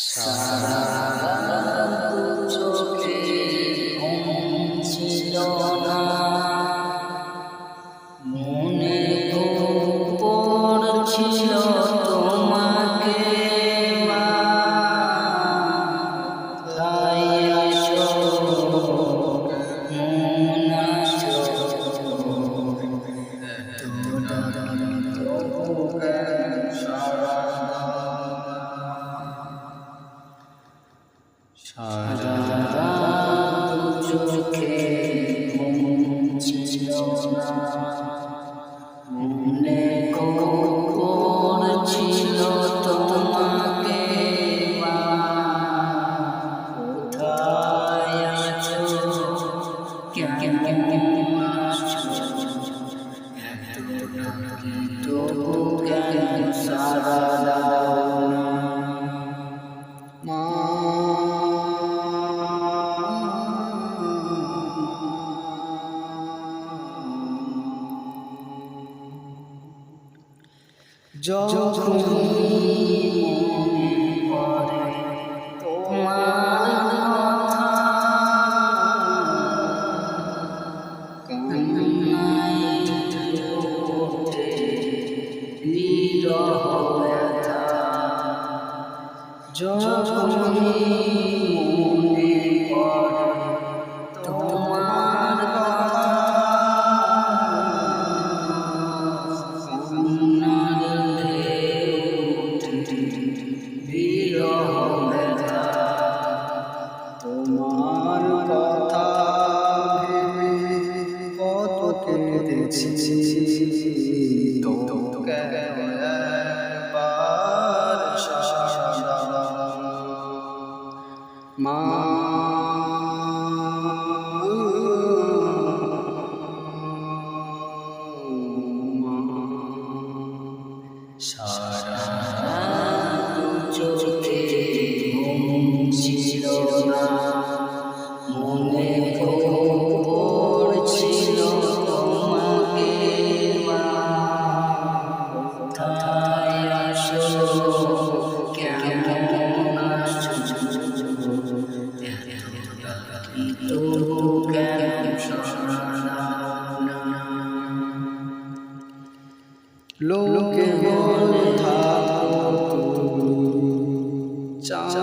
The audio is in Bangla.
সারা চোখে ঘুম ছিল না, মনে খুব পড়ছিল তোমাকে মা, তাই আছো মন আছো সারা চোখে ঘুম ছিল না, মনে পড়ছিল তোমাকে মা, কোথায় আছো কেমন আছো, তবু কেন সারা দাও না মা। যখন মনে পড়ে তোমার কথা, কান্নায় ওঠে বিরহ ব্যথা। যখন মনে পড়ে তোমার কথা, বিরহ ব্যথা। তোমার কথা ভেবে কত কেঁদেছি, তো কেন একবার সারা মা। সারা চোখে ঘুম ছিল না, মনে পড়ছিল তোমাকে মা, কোথায় আছো কেমন আছো, তবু কেন সারা না। লোকে বলে থাকো তুমি চাঁদ